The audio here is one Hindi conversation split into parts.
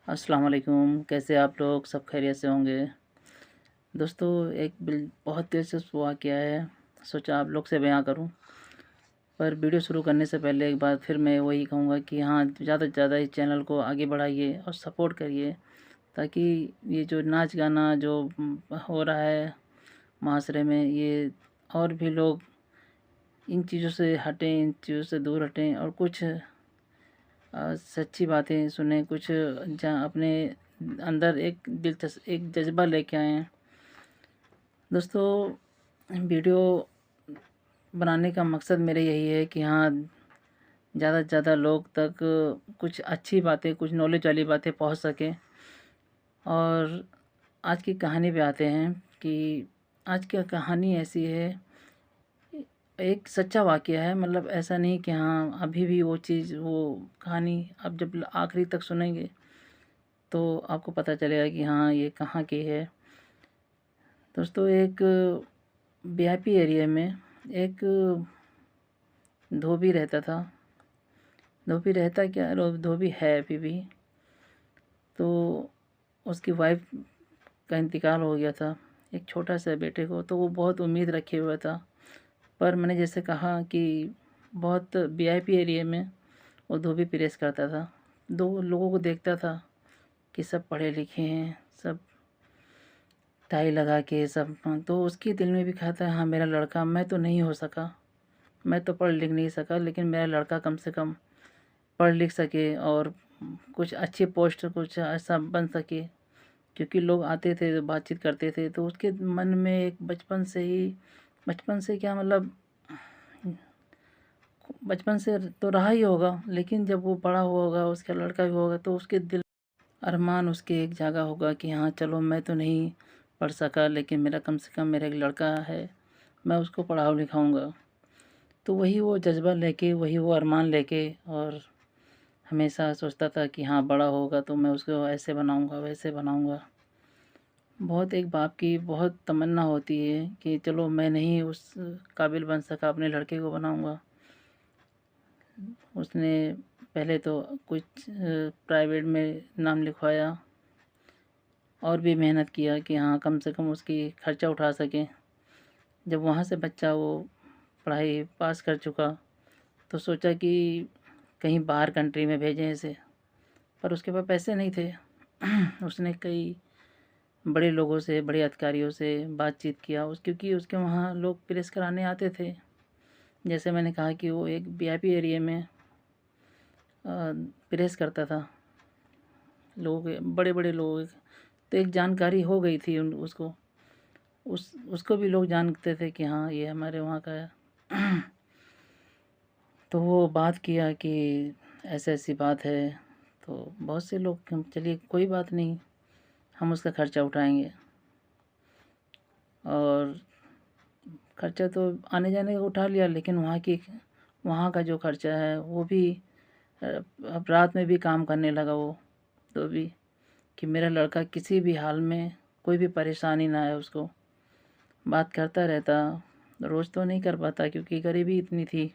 अस्सलाम वालेकुम। कैसे आप लोग सब खैरियत से होंगे। दोस्तों, एक बहुत दिलचस्प वाक़या है, सोचा आप लोग से बयाँ करूं। पर वीडियो शुरू करने से पहले एक बार फिर मैं वही कहूँगा कि हाँ, ज़्यादा से ज़्यादा इस चैनल को आगे बढ़ाइए और सपोर्ट करिए, ताकि ये जो नाच गाना जो हो रहा है माशरे में, ये और भी लोग इन चीज़ों से हटें, इन चीज़ों से दूर हटें और कुछ सच्ची बातें सुने, कुछ जहाँ अपने अंदर एक जज़्बा लेके आएँ। दोस्तों, वीडियो बनाने का मकसद मेरा यही है कि हाँ, ज़्यादा से ज़्यादा लोग तक कुछ अच्छी बातें, कुछ नॉलेज वाली बातें पहुँच सकें। और आज की कहानी पे आते हैं कि आज की कहानी ऐसी है, एक सच्चा वाक़या है। मतलब ऐसा नहीं कि हाँ, अभी भी वो चीज़, वो कहानी आप जब आखिरी तक सुनेंगे तो आपको पता चलेगा कि हाँ, ये कहाँ की है। दोस्तों, एक वीआईपी एरिया में एक धोबी रहता था। धोबी रहता क्या, धोबी है अभी भी। तो उसकी वाइफ का इंतकाल हो गया था, एक छोटा सा बेटे को। तो वो बहुत उम्मीद रखे हुआ था। पर मैंने जैसे कहा कि बहुत वीआईपी एरिया में वो धोबी प्रेस करता था। दो लोगों को देखता था कि सब पढ़े लिखे हैं, सब टाई लगा के सब। तो उसके दिल में भी खाता है, हाँ, मेरा लड़का, मैं तो नहीं हो सका, मैं तो पढ़ लिख नहीं सका, लेकिन मेरा लड़का कम से कम पढ़ लिख सके और कुछ अच्छी पोस्ट, कुछ ऐसा बन सके। क्योंकि लोग आते थे तो बातचीत करते थे, तो उसके मन में एक बचपन से ही, बचपन से क्या मतलब, बचपन से तो रहा ही होगा, लेकिन जब वो बड़ा हुआ होगा, उसका लड़का भी होगा, तो उसके दिल अरमान उसके एक जागा होगा कि हाँ, चलो, मैं तो नहीं पढ़ सका, लेकिन मेरा कम से कम मेरा एक लड़का है, मैं उसको पढ़ाऊँ लिखाऊँगा। तो वही वो जज़्बा लेके, वही वो अरमान लेके, और हमेशा सोचता था कि हाँ, बड़ा होगा तो मैं उसको ऐसे बनाऊँगा, वैसे बनाऊँगा। बहुत एक बाप की बहुत तमन्ना होती है कि चलो, मैं नहीं उस काबिल बन सका, अपने लड़के को बनाऊँगा। उसने पहले तो कुछ प्राइवेट में नाम लिखवाया और भी मेहनत किया कि हाँ, कम से कम उसकी खर्चा उठा सकें। जब वहाँ से बच्चा वो पढ़ाई पास कर चुका, तो सोचा कि कहीं बाहर कंट्री में भेजें इसे। पर उसके पास पैसे नहीं थे। उसने कई बड़े लोगों से, बड़े अधिकारियों से बातचीत किया, क्योंकि उसके वहाँ लोग प्रेस कराने आते थे। जैसे मैंने कहा कि वो एक वीआईपी एरिया में प्रेस करता था लोगों के, बड़े बड़े लोग। तो एक जानकारी हो गई थी उसको, उसको भी लोग जानते थे कि हाँ, ये हमारे वहाँ का है। तो वो बात किया कि ऐसी ऐसी बात है। तो बहुत से लोग, हम चलिए कोई बात नहीं, हम उसका खर्चा उठाएंगे। और खर्चा तो आने जाने का उठा लिया, लेकिन वहाँ का जो खर्चा है वो भी, अब रात में भी काम करने लगा वो, तो भी कि मेरा लड़का किसी भी हाल में कोई भी परेशानी ना आए उसको। बात करता रहता, रोज़ तो नहीं कर पाता क्योंकि गरीबी इतनी थी।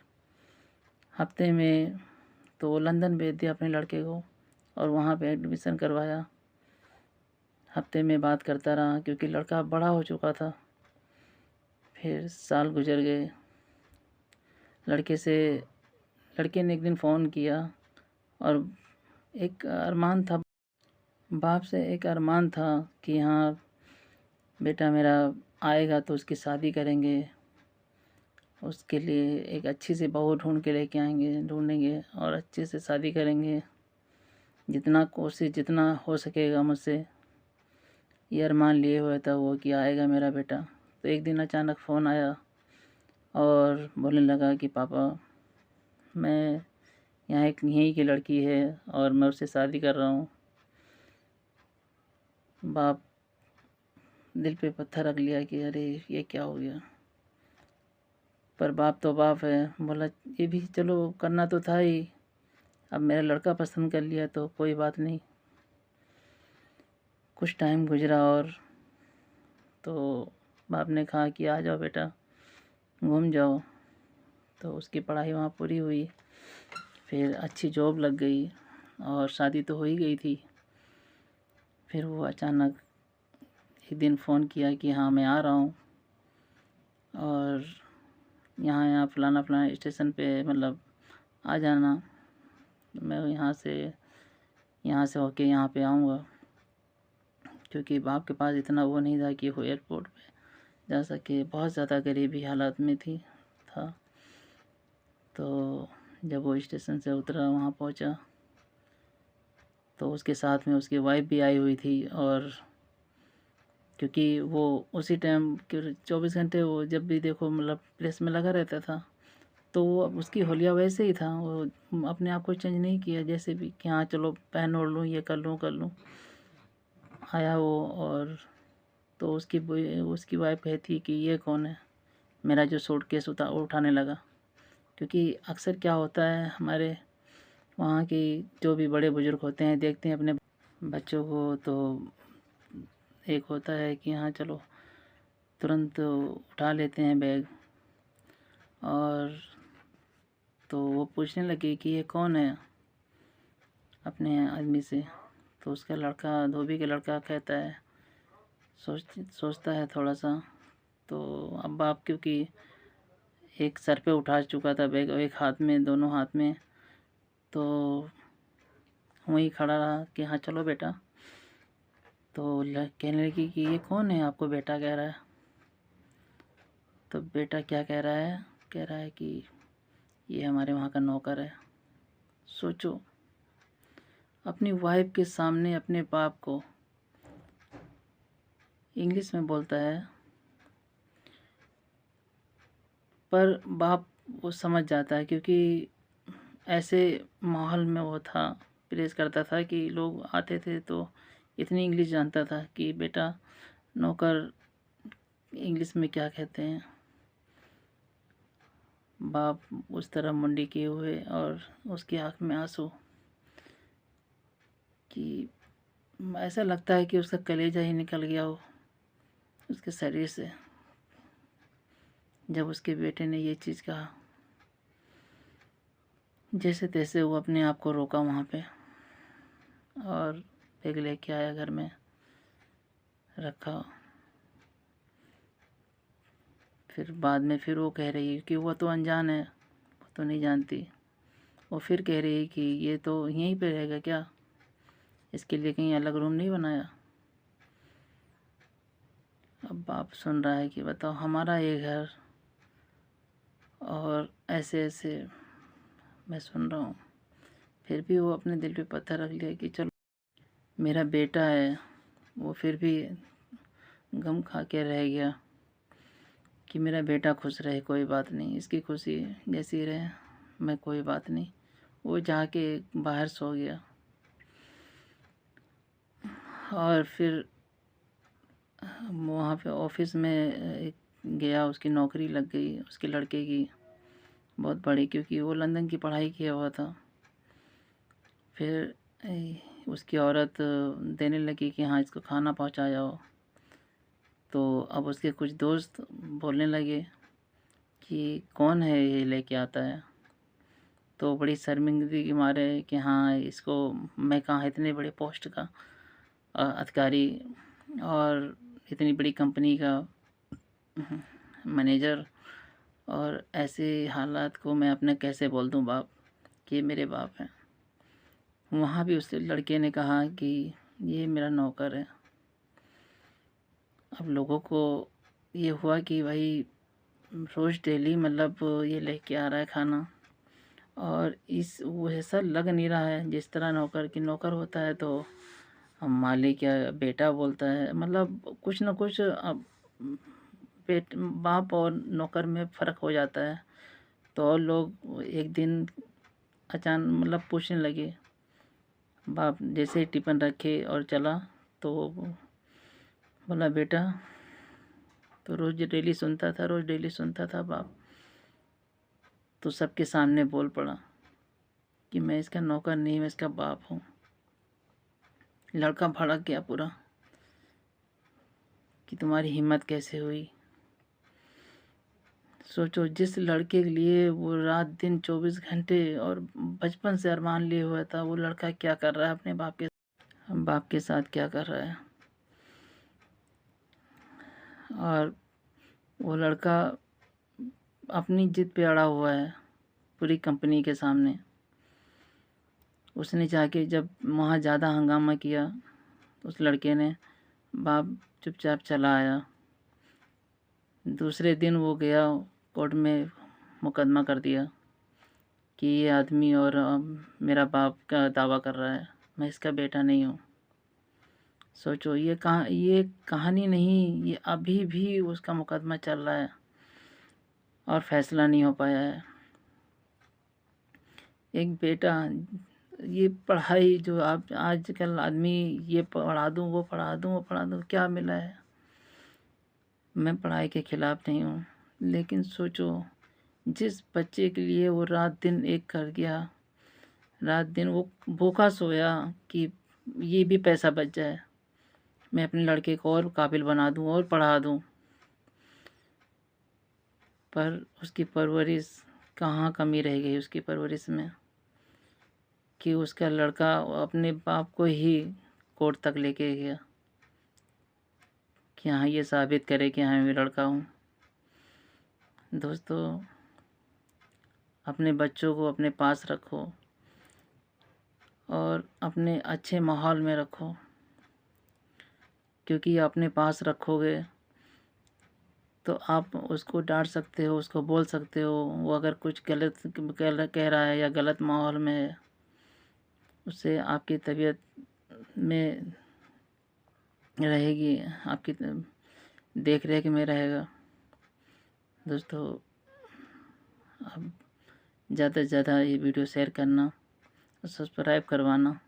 हफ्ते में तो वो लंदन भेज दिया अपने लड़के को और वहाँ पे एडमिशन करवाया। हफ्ते में बात करता रहा क्योंकि लड़का बड़ा हो चुका था। फिर साल गुजर गए। लड़के से लड़के ने एक दिन फ़ोन किया और एक अरमान था, बाप से एक अरमान था कि हाँ, बेटा मेरा आएगा तो उसकी शादी करेंगे, उसके लिए एक अच्छी सी बहू ढूंढ के लेके आएंगे, ढूंढेंगे और अच्छे से शादी करेंगे। जितना कोशिश, जितना हो सकेगा मुझसे, ये अरमान लिए हुआ था वो कि आएगा मेरा बेटा। तो एक दिन अचानक फ़ोन आया और बोलने लगा कि पापा, मैं यहाँ एक यहीं की लड़की है और मैं उससे शादी कर रहा हूँ। बाप दिल पे पत्थर रख लिया कि अरे, ये क्या हो गया। पर बाप तो बाप है, बोला ये भी चलो करना तो था ही, अब मेरा लड़का पसंद कर लिया तो कोई बात नहीं। कुछ टाइम गुजरा और तो बाप ने कहा कि आ जाओ बेटा, घूम जाओ। तो उसकी पढ़ाई वहाँ पूरी हुई, फिर अच्छी जॉब लग गई और शादी तो हो ही गई थी। फिर वो अचानक एक दिन फ़ोन किया कि हाँ मैं आ रहा हूँ और यहाँ यहाँ फ़लाना फ़लाना स्टेशन पे मतलब आ जाना। मैं यहाँ से होके यहाँ पे आऊँगा, क्योंकि बाप के पास इतना वो नहीं था कि वो एयरपोर्ट पे जा सके। बहुत ज़्यादा गरीबी हालत में था। तो जब वो स्टेशन से उतरा, वहाँ पहुँचा, तो उसके साथ में उसकी वाइफ़ भी आई हुई थी। और क्योंकि वो उसी टाइम के 24 घंटे वो जब भी देखो मतलब प्रेस में लगा रहता था, तो वो अब उसकी हुलिया वैसे ही था। वो अपने आप को चेंज नहीं किया, जैसे भी कि हाँ चलो पहन ओढ़ लूँ, ये कर लूँ। आया वो, और तो उसकी वाइफ़ कहती कि ये कौन है, मेरा जो सूटकेस उठाने लगा। क्योंकि अक्सर क्या होता है, हमारे वहाँ के जो भी बड़े बुज़ुर्ग होते हैं, देखते हैं अपने बच्चों को, तो एक होता है कि हाँ चलो तुरंत उठा लेते हैं बैग। और तो वो पूछने लगी कि ये कौन है अपने आदमी से। तो उसका लड़का, धोबी का लड़का कहता है, सोचता है थोड़ा सा। तो अब बाप क्योंकि एक सर पे उठा चुका था बैग और एक हाथ में, दोनों हाथ में, तो वहीं खड़ा रहा कि हाँ चलो बेटा। तो कहने लगी कि ये कौन है, आपको बेटा कह रहा है। तो बेटा क्या कह रहा है, कह रहा है कि ये हमारे वहाँ का नौकर है। सोचो, अपनी वाइफ के सामने अपने बाप को इंग्लिश में बोलता है, पर बाप वो समझ जाता है, क्योंकि ऐसे माहौल में वो था, प्रेस करता था कि लोग आते थे तो इतनी इंग्लिश जानता था कि बेटा नौकर इंग्लिश में क्या कहते हैं। बाप उस तरह मुंडी किए हुए और उसकी आँख में आंसू, कि ऐसा लगता है कि उसका कलेजा ही निकल गया हो उसके शरीर से जब उसके बेटे ने ये चीज़ कहा। जैसे तैसे वो अपने आप को रोका वहाँ पे और बैग लेके आया, घर में रखा। फिर बाद में फिर वो कह रही है कि वो तो अनजान है, वो तो नहीं जानती। वो फिर कह रही है कि ये तो यहीं पे रहेगा क्या, इसके लिए कहीं अलग रूम नहीं बनाया। अब बाप सुन रहा है कि बताओ, हमारा ये घर, और ऐसे ऐसे मैं सुन रहा हूँ। फिर भी वो अपने दिल पे पत्थर रख लिया कि चलो मेरा बेटा है। वो फिर भी गम खा के रह गया कि मेरा बेटा खुश रहे, कोई बात नहीं, इसकी खुशी जैसी रहे, मैं कोई बात नहीं। वो जाके बाहर सो गया। और फिर वहाँ पे ऑफिस में एक गया, उसकी नौकरी लग गई उसके लड़के की, बहुत बड़ी, क्योंकि वो लंदन की पढ़ाई किया हुआ था। फिर उसकी औरत देने लगी कि हाँ इसको खाना पहुँचा जाओ। तो अब उसके कुछ दोस्त बोलने लगे कि कौन है ये लेके आता है। तो बड़ी शर्मिंदगी के मारे कि हाँ इसको, मैं कहाँ इतने बड़े पोस्ट का अधिकारी और इतनी बड़ी कंपनी का मैनेजर, और ऐसे हालात को मैं अपने कैसे बोल दूँ बाप कि ये मेरे बाप हैं। वहाँ भी उस लड़के ने कहा कि ये मेरा नौकर है। अब लोगों को ये हुआ कि भाई रोज़ डेली मतलब ये लेके आ रहा है खाना, और इस वो ऐसा लग नहीं रहा है जिस तरह नौकर की नौकर होता है तो हम मालिक या बेटा बोलता है। मतलब कुछ ना कुछ अब बाप और नौकर में फ़र्क हो जाता है। तो और लोग एक दिन अचानक मतलब पूछने लगे। बाप जैसे ही टिफ़िन रखे और चला, तो बोला बेटा, तो रोज़ डेली सुनता था बाप। तो सबके सामने बोल पड़ा कि मैं इसका नौकर नहीं, मैं इसका बाप हूँ। लड़का भड़क गया पूरा कि तुम्हारी हिम्मत कैसे हुई। सोचो, जिस लड़के के लिए वो रात दिन 24 घंटे और बचपन से अरमान लिए हुआ था, वो लड़का क्या कर रहा है अपने बाप के। बाप के साथ क्या कर रहा है। और वो लड़का अपनी जिद पे अड़ा हुआ है पूरी कंपनी के सामने। उसने जाके जब वहाँ ज़्यादा हंगामा किया, उस लड़के ने, बाप चुपचाप चला आया। दूसरे दिन वो गया कोर्ट में, मुकदमा कर दिया कि ये आदमी और मेरा बाप का दावा कर रहा है, मैं इसका बेटा नहीं हूँ। सोचो, ये कहानी नहीं, ये अभी भी उसका मुकदमा चल रहा है और फैसला नहीं हो पाया है। एक बेटा, ये पढ़ाई जो आप आजकल आदमी, ये पढ़ा दूँ वो पढ़ा दूँ वो पढ़ा दूँ, क्या मिला है। मैं पढ़ाई के खिलाफ़ नहीं हूँ, लेकिन सोचो जिस बच्चे के लिए वो रात दिन एक कर गया, रात दिन वो भूखा सोया कि ये भी पैसा बच जाए, मैं अपने लड़के को और काबिल बना दूँ और पढ़ा दूँ, पर उसकी परवरिश, कहाँ कमी रह गई उसकी परवरिश में कि उसका लड़का अपने बाप को ही कोर्ट तक लेके गया कि हाँ, ये साबित करे कि हाँ, मैं लड़का हूँ। दोस्तों, अपने बच्चों को अपने पास रखो और अपने अच्छे माहौल में रखो, क्योंकि अपने पास रखोगे तो आप उसको डांट सकते हो, उसको बोल सकते हो। वो अगर कुछ गलत कह रहा है या गलत माहौल में है, उससे आपकी तबीयत में रहेगी, आपकी देख रेख में रहेगा। दोस्तों, अब ज़्यादा से ज़्यादा ये वीडियो शेयर करना और सब्सक्राइब करवाना।